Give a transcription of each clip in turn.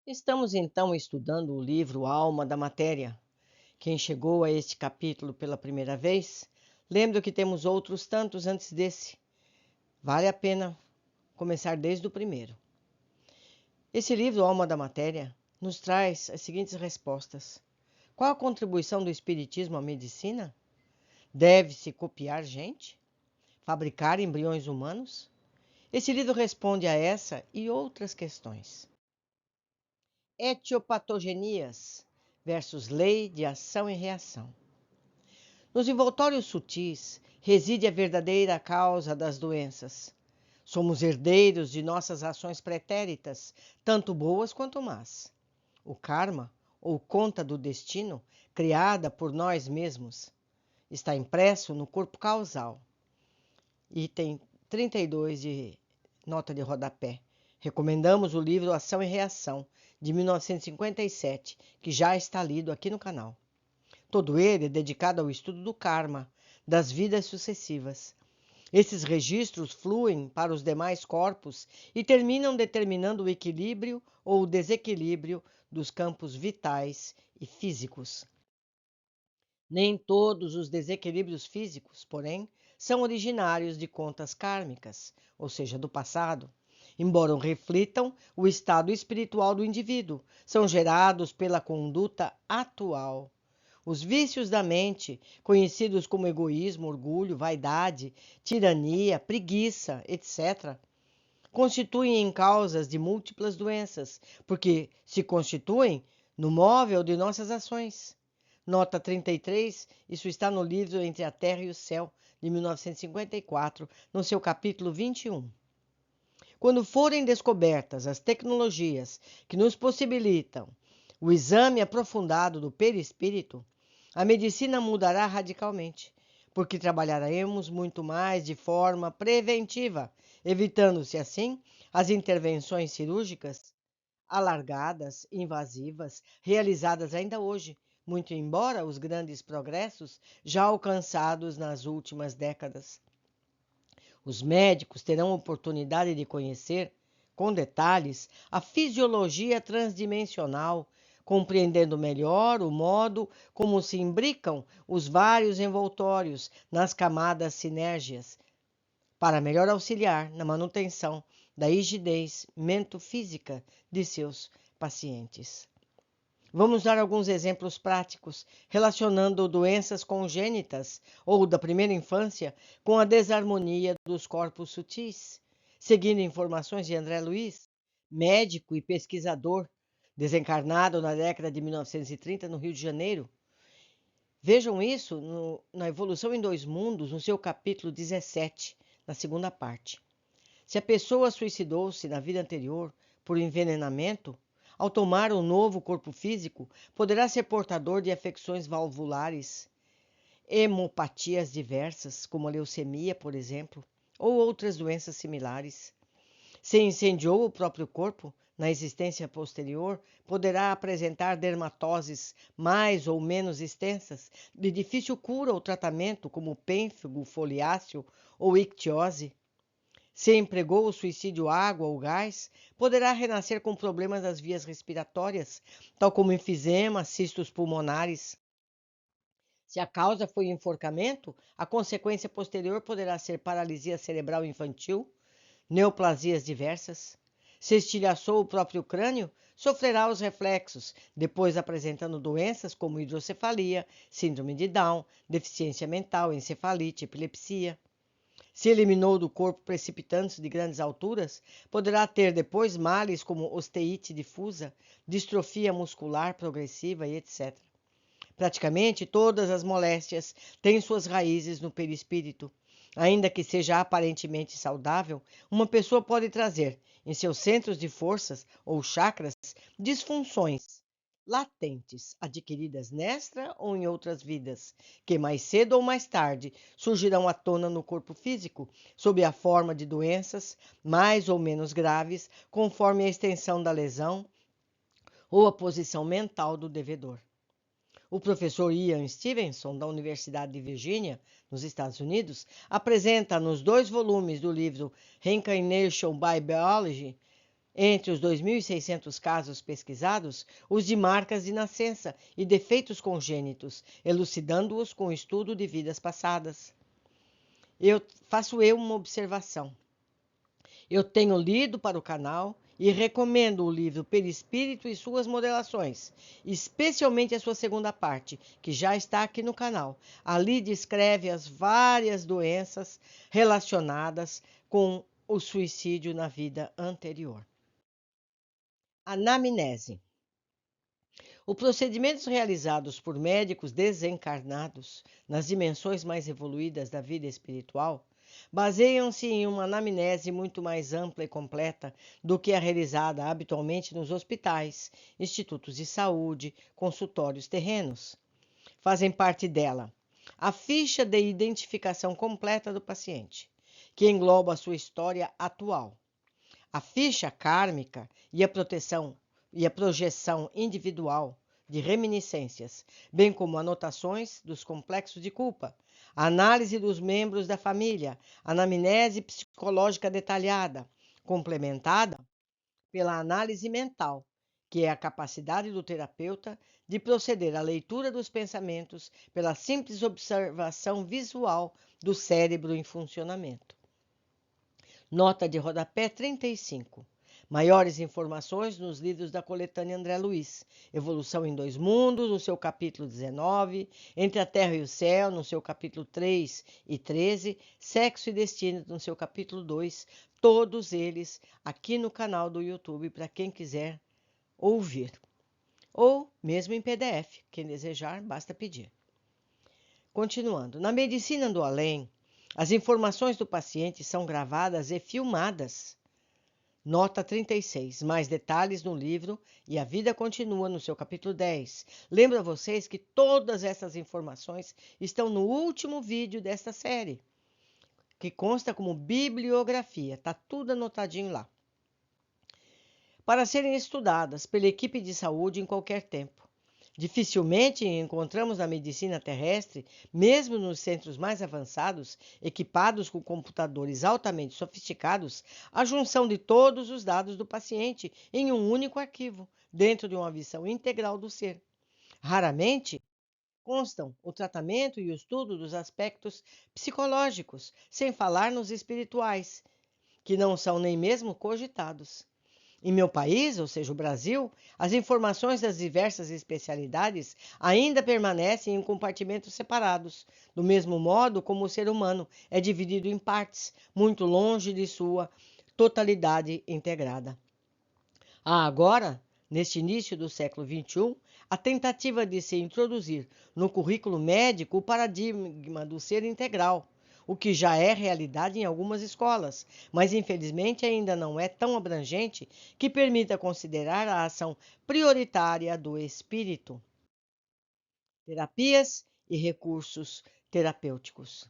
Estamos então estudando o livro Alma da Matéria. Quem chegou a este capítulo pela primeira vez, lembro que temos outros tantos antes desse. Vale a pena começar desde o primeiro. Esse livro, Alma da Matéria, nos traz as seguintes respostas. Qual a contribuição do Espiritismo à medicina? Deve-se copiar gente? Fabricar embriões humanos? Esse livro responde a essa e outras questões. Etiopatogenias versus lei de ação e reação. Nos envoltórios sutis reside a verdadeira causa das doenças. Somos herdeiros de nossas ações pretéritas, tanto boas quanto más. O karma, ou conta do destino, criada por nós mesmos, está impresso no corpo causal. Item 32 de nota de rodapé. Recomendamos o livro Ação e Reação, de 1957, que já está lido aqui no canal. Todo ele é dedicado ao estudo do karma, das vidas sucessivas. Esses registros fluem para os demais corpos e terminam determinando o equilíbrio ou o desequilíbrio dos campos vitais e físicos. Nem todos os desequilíbrios físicos, porém, são originários de contas kármicas, ou seja, do passado. Embora reflitam o estado espiritual do indivíduo, são gerados pela conduta atual. Os vícios da mente, conhecidos como egoísmo, orgulho, vaidade, tirania, preguiça, etc., constituem causas de múltiplas doenças, porque se constituem no móvel de nossas ações. Nota 33, isso está no livro Entre a Terra e o Céu, de 1954, no seu capítulo 21. Quando forem descobertas as tecnologias que nos possibilitam o exame aprofundado do perispírito, a medicina mudará radicalmente, porque trabalharemos muito mais de forma preventiva, evitando-se assim as intervenções cirúrgicas alargadas, invasivas, realizadas ainda hoje, muito embora os grandes progressos já alcançados nas últimas décadas. Os médicos terão oportunidade de conhecer, com detalhes, a fisiologia transdimensional, compreendendo melhor o modo como se imbricam os vários envoltórios nas camadas sinérgias, para melhor auxiliar na manutenção da rigidez mentofísica de seus pacientes. Vamos dar alguns exemplos práticos relacionando doenças congênitas ou da primeira infância com a desarmonia dos corpos sutis, seguindo informações de André Luiz, médico e pesquisador, desencarnado na década de 1930 no Rio de Janeiro. Vejam isso na Evolução em Dois Mundos, no seu capítulo 17, na segunda parte. Se a pessoa suicidou-se na vida anterior por envenenamento, ao tomar um novo corpo físico, poderá ser portador de afecções valvulares, hemopatias diversas, como a leucemia, por exemplo, ou outras doenças similares. Se incendiou o próprio corpo, na existência posterior, poderá apresentar dermatoses mais ou menos extensas, de difícil cura ou tratamento, como pênfigo, foliáceo ou ictiose. Se empregou o suicídio água ou gás, poderá renascer com problemas das vias respiratórias, tal como enfisema, cistos pulmonares. Se a causa foi enforcamento, a consequência posterior poderá ser paralisia cerebral infantil, neoplasias diversas. Se estilhaçou o próprio crânio, sofrerá os reflexos, depois apresentando doenças como hidrocefalia, síndrome de Down, deficiência mental, encefalite, epilepsia. Se eliminou do corpo precipitando-se de grandes alturas, poderá ter depois males como osteite difusa, distrofia muscular progressiva e etc. Praticamente todas as moléstias têm suas raízes no perispírito. Ainda que seja aparentemente saudável, uma pessoa pode trazer, em seus centros de forças ou chakras, disfunções latentes, adquiridas nesta ou em outras vidas, que mais cedo ou mais tarde surgirão à tona no corpo físico, sob a forma de doenças mais ou menos graves, conforme a extensão da lesão ou a posição mental do devedor. O professor Ian Stevenson, da Universidade de Virgínia, nos Estados Unidos, apresenta nos 2 volumes do livro Reincarnation by Biology Entre os 2.600 casos pesquisados, os de marcas de nascença e defeitos congênitos, elucidando-os com o estudo de vidas passadas. Faço uma observação. Eu tenho lido para o canal e recomendo o livro Perispírito e suas modelações, especialmente a sua segunda parte, que já está aqui no canal. Ali descreve as várias doenças relacionadas com o suicídio na vida anterior. Anamnese. Os procedimentos realizados por médicos desencarnados nas dimensões mais evoluídas da vida espiritual baseiam-se em uma anamnese muito mais ampla e completa do que a realizada habitualmente nos hospitais, institutos de saúde, consultórios terrenos. Fazem parte dela a ficha de identificação completa do paciente, que engloba a sua história atual, a ficha kármica e a projeção individual de reminiscências, bem como anotações dos complexos de culpa, a análise dos membros da família, anamnese psicológica detalhada, complementada pela análise mental, que é a capacidade do terapeuta de proceder à leitura dos pensamentos pela simples observação visual do cérebro em funcionamento. Nota de rodapé 35. Maiores informações nos livros da coletânea André Luiz. Evolução em Dois Mundos, no seu capítulo 19. Entre a Terra e o Céu, no seu capítulo 3 e 13. Sexo e Destino, no seu capítulo 2. Todos eles aqui no canal do YouTube, para quem quiser ouvir. Ou mesmo em PDF. Quem desejar, basta pedir. Continuando. Na medicina do além, as informações do paciente são gravadas e filmadas. Nota 36. Mais detalhes no livro E a Vida Continua, no seu capítulo 10. Lembro a vocês que todas essas informações estão no último vídeo desta série, que consta como bibliografia. Está tudo anotadinho lá. Para serem estudadas pela equipe de saúde em qualquer tempo. Dificilmente encontramos na medicina terrestre, mesmo nos centros mais avançados, equipados com computadores altamente sofisticados, a junção de todos os dados do paciente em um único arquivo, dentro de uma visão integral do ser. Raramente constam o tratamento e o estudo dos aspectos psicológicos, sem falar nos espirituais, que não são nem mesmo cogitados. Em meu país, ou seja, o Brasil, as informações das diversas especialidades ainda permanecem em compartimentos separados, do mesmo modo como o ser humano é dividido em partes, muito longe de sua totalidade integrada. Há agora, neste início do século XXI, a tentativa de se introduzir no currículo médico o paradigma do ser integral, o que já é realidade em algumas escolas, mas infelizmente ainda não é tão abrangente que permita considerar a ação prioritária do espírito. Terapias e recursos terapêuticos.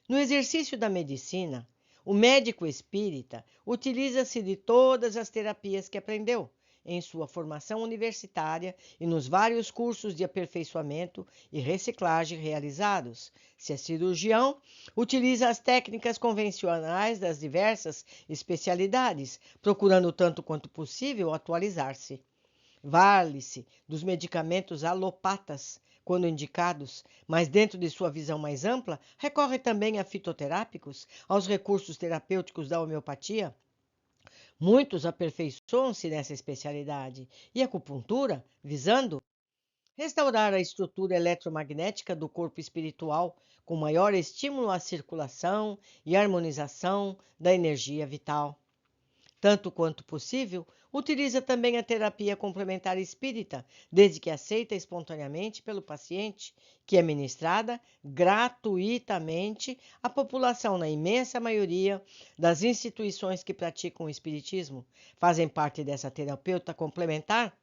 No exercício da medicina, o médico espírita utiliza-se de todas as terapias que aprendeu em sua formação universitária e nos vários cursos de aperfeiçoamento e reciclagem realizados. Se é cirurgião, utiliza as técnicas convencionais das diversas especialidades, procurando tanto quanto possível atualizar-se. Vale-se dos medicamentos alopatas, quando indicados, mas dentro de sua visão mais ampla, recorre também a fitoterápicos, aos recursos terapêuticos da homeopatia. Muitos aperfeiçoam-se nessa especialidade e a acupuntura, visando restaurar a estrutura eletromagnética do corpo espiritual, com maior estímulo à circulação e harmonização da energia vital. Tanto quanto possível, utiliza também a terapia complementar espírita, desde que aceita espontaneamente pelo paciente, que é ministrada gratuitamente à população na imensa maioria das instituições que praticam o espiritismo. Fazem parte dessa terapeuta complementar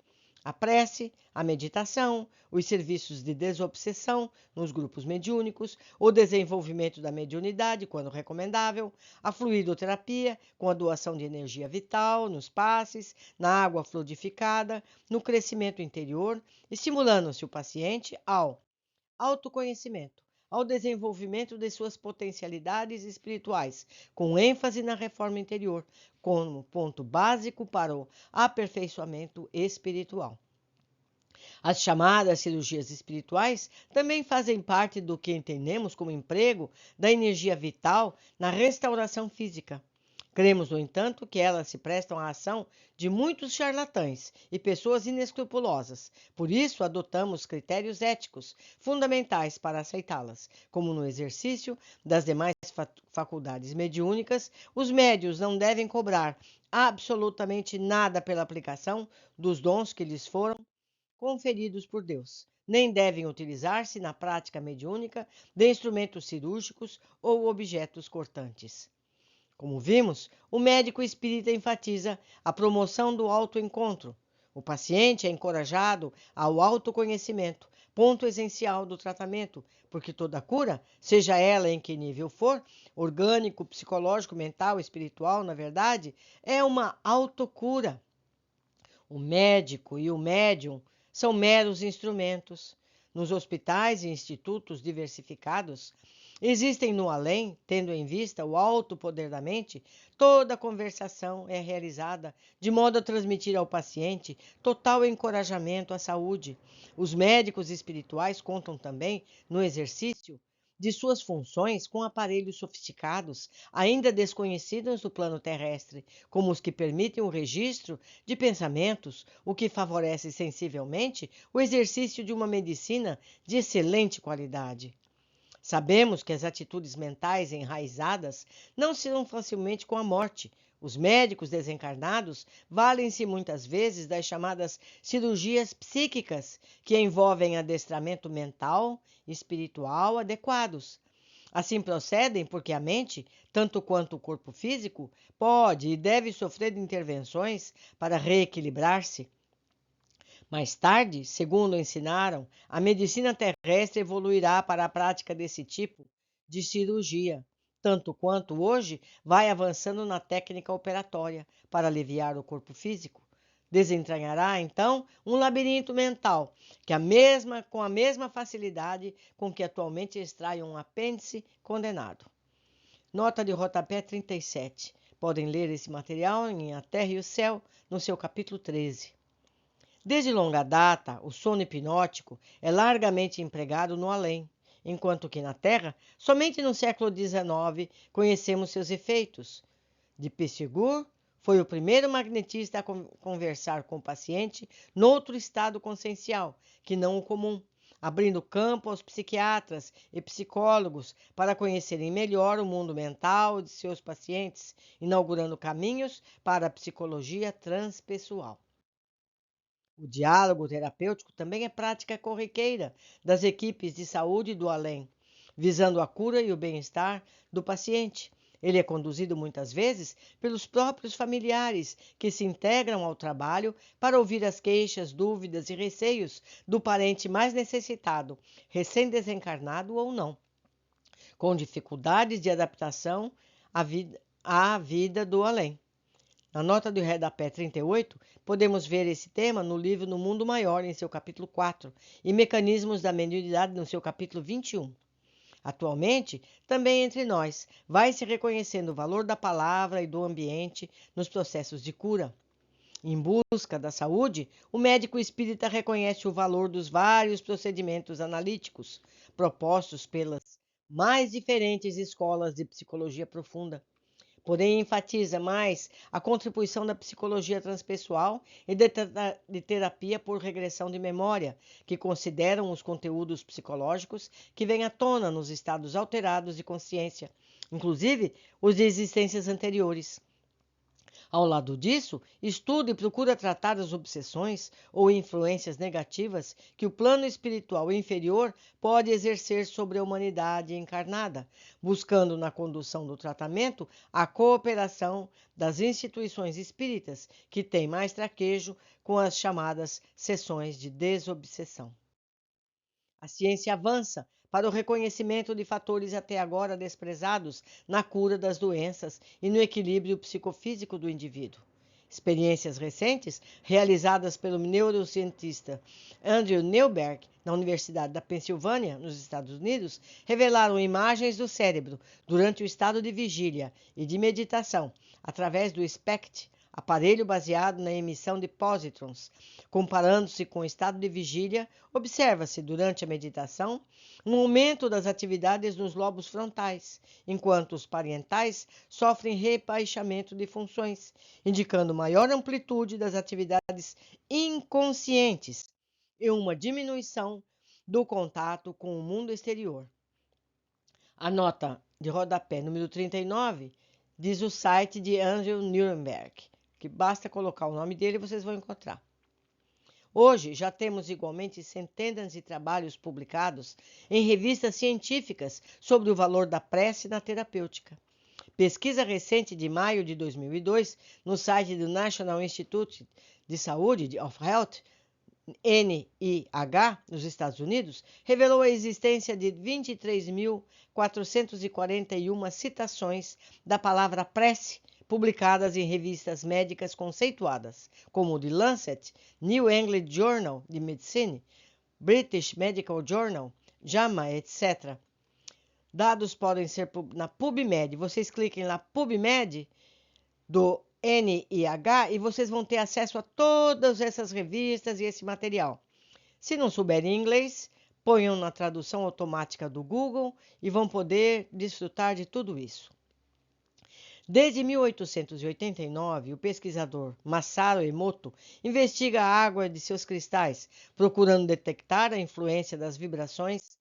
a prece, a meditação, os serviços de desobsessão nos grupos mediúnicos, o desenvolvimento da mediunidade, quando recomendável, a fluidoterapia, com a doação de energia vital nos passes, na água fluidificada, no crescimento interior, estimulando-se o paciente ao autoconhecimento, ao desenvolvimento de suas potencialidades espirituais, com ênfase na reforma interior, como ponto básico para o aperfeiçoamento espiritual. As chamadas cirurgias espirituais também fazem parte do que entendemos como emprego da energia vital na restauração física. Cremos, no entanto, que elas se prestam à ação de muitos charlatães e pessoas inescrupulosas. Por isso, adotamos critérios éticos fundamentais para aceitá-las, como no exercício das demais faculdades mediúnicas. Os médios não devem cobrar absolutamente nada pela aplicação dos dons que lhes foram conferidos por Deus. Nem devem utilizar-se na prática mediúnica de instrumentos cirúrgicos ou objetos cortantes. Como vimos, o médico espírita enfatiza a promoção do autoencontro. O paciente é encorajado ao autoconhecimento, ponto essencial do tratamento, porque toda cura, seja ela em que nível for, orgânico, psicológico, mental, espiritual, na verdade, é uma autocura. O médico e o médium são meros instrumentos. Nos hospitais e institutos diversificados, existem no além, tendo em vista o alto poder da mente, toda conversação é realizada de modo a transmitir ao paciente total encorajamento à saúde. Os médicos espirituais contam também no exercício de suas funções com aparelhos sofisticados, ainda desconhecidos no plano terrestre, como os que permitem o registro de pensamentos, o que favorece sensivelmente o exercício de uma medicina de excelente qualidade. Sabemos que as atitudes mentais enraizadas não se dão facilmente com a morte. Os médicos desencarnados valem-se muitas vezes das chamadas cirurgias psíquicas, que envolvem adestramento mental e espiritual adequados. Assim procedem porque a mente, tanto quanto o corpo físico, pode e deve sofrer intervenções para reequilibrar-se. Mais tarde, segundo ensinaram, a medicina terrestre evoluirá para a prática desse tipo de cirurgia, tanto quanto hoje vai avançando na técnica operatória para aliviar o corpo físico. Desentranhará, então, um labirinto mental, com a mesma facilidade com que atualmente extrai um apêndice condenado. Nota de rodapé 37. Podem ler esse material em A Terra e o Céu, no seu capítulo 13. Desde longa data, o sono hipnótico é largamente empregado no além, enquanto que na Terra, somente no século XIX, conhecemos seus efeitos. De Pessegur foi o primeiro magnetista a conversar com o paciente noutro estado consciencial, que não o comum, abrindo campo aos psiquiatras e psicólogos para conhecerem melhor o mundo mental de seus pacientes, inaugurando caminhos para a psicologia transpessoal. O diálogo terapêutico também é prática corriqueira das equipes de saúde do além, visando a cura e o bem-estar do paciente. Ele é conduzido muitas vezes pelos próprios familiares, que se integram ao trabalho para ouvir as queixas, dúvidas e receios do parente mais necessitado, recém-desencarnado ou não, com dificuldades de adaptação à vida do além. Na nota do rodapé 38, podemos ver esse tema no livro No Mundo Maior, em seu capítulo 4, e Mecanismos da Mediunidade, no seu capítulo 21. Atualmente, também entre nós, vai se reconhecendo o valor da palavra e do ambiente nos processos de cura. Em busca da saúde, o médico espírita reconhece o valor dos vários procedimentos analíticos propostos pelas mais diferentes escolas de psicologia profunda. Porém, enfatiza mais a contribuição da psicologia transpessoal e de terapia por regressão de memória, que consideram os conteúdos psicológicos que vêm à tona nos estados alterados de consciência, inclusive os de existências anteriores. Ao lado disso, estuda e procura tratar as obsessões ou influências negativas que o plano espiritual inferior pode exercer sobre a humanidade encarnada, buscando na condução do tratamento a cooperação das instituições espíritas, que têm mais traquejo com as chamadas sessões de desobsessão. A ciência avança para o reconhecimento de fatores até agora desprezados na cura das doenças e no equilíbrio psicofísico do indivíduo. Experiências recentes, realizadas pelo neurocientista Andrew Newberg, na Universidade da Pensilvânia, nos Estados Unidos, revelaram imagens do cérebro durante o estado de vigília e de meditação, através do SPECT, aparelho baseado na emissão de pósitrons. Comparando-se com o estado de vigília, observa-se, durante a meditação, um aumento das atividades nos lobos frontais, enquanto os parietais sofrem rebaixamento de funções, indicando maior amplitude das atividades inconscientes e uma diminuição do contato com o mundo exterior. A nota de rodapé número 39 diz o site de Andrew Nuremberg, que basta colocar o nome dele e vocês vão encontrar. Hoje, já temos igualmente centenas de trabalhos publicados em revistas científicas sobre o valor da prece na terapêutica. Pesquisa recente de maio de 2002, no site do National Institute de Saúde of Health, NIH, nos Estados Unidos, revelou a existência de 23.441 citações da palavra prece publicadas em revistas médicas conceituadas, como o The Lancet, New England Journal de Medicine, British Medical Journal, JAMA, etc. Dados podem ser na PubMed. Vocês cliquem lá PubMed do NIH e vocês vão ter acesso a todas essas revistas e esse material. Se não souberem inglês, ponham na tradução automática do Google e vão poder desfrutar de tudo isso. Desde 1889, o pesquisador Masaru Emoto investiga a água de seus cristais, procurando detectar a influência das vibrações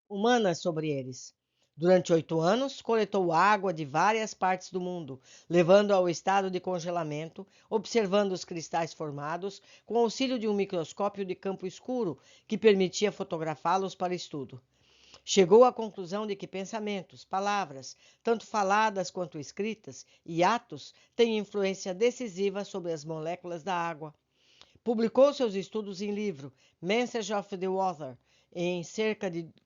humanas sobre eles. Durante 8 anos, coletou água de várias partes do mundo, levando ao estado de congelamento, observando os cristais formados com auxílio de um microscópio de campo escuro que permitia fotografá-los para estudo. Chegou à conclusão de que pensamentos, palavras, tanto faladas quanto escritas, e atos têm influência decisiva sobre as moléculas da água. Publicou seus estudos em livro Message of the Water,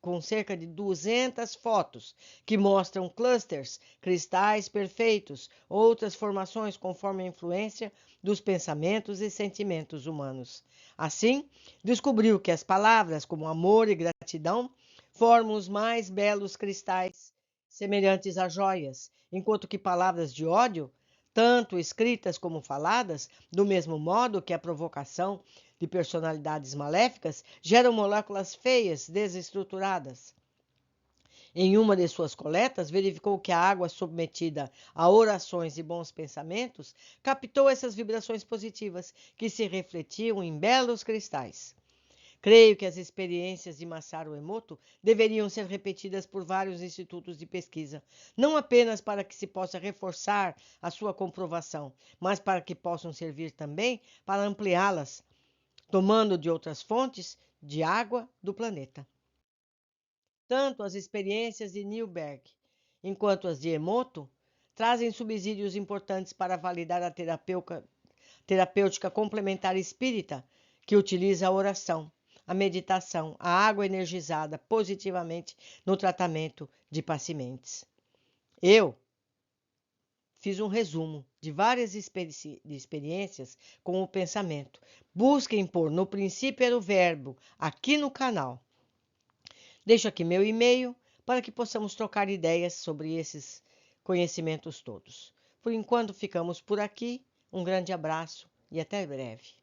com cerca de 200 fotos, que mostram clusters, cristais perfeitos, outras formações conforme a influência dos pensamentos e sentimentos humanos. Assim, descobriu que as palavras como amor e gratidão formam os mais belos cristais, semelhantes a joias, enquanto que palavras de ódio, tanto escritas como faladas, do mesmo modo que a provocação de personalidades maléficas, geram moléculas feias, desestruturadas. Em uma de suas coletas, verificou que a água submetida a orações e bons pensamentos captou essas vibrações positivas, que se refletiam em belos cristais. Creio que as experiências de Masaru Emoto deveriam ser repetidas por vários institutos de pesquisa, não apenas para que se possa reforçar a sua comprovação, mas para que possam servir também para ampliá-las, tomando de outras fontes de água do planeta. Tanto as experiências de Newberg quanto as de Emoto trazem subsídios importantes para validar a terapêutica complementar espírita, que utiliza a oração, a meditação, a água energizada positivamente no tratamento de pacientes. Eu fiz um resumo de várias experiências com o pensamento. Busquem pôr no princípio era o verbo aqui no canal. Deixo aqui meu e-mail para que possamos trocar ideias sobre esses conhecimentos todos. Por enquanto ficamos por aqui. Um grande abraço e até breve.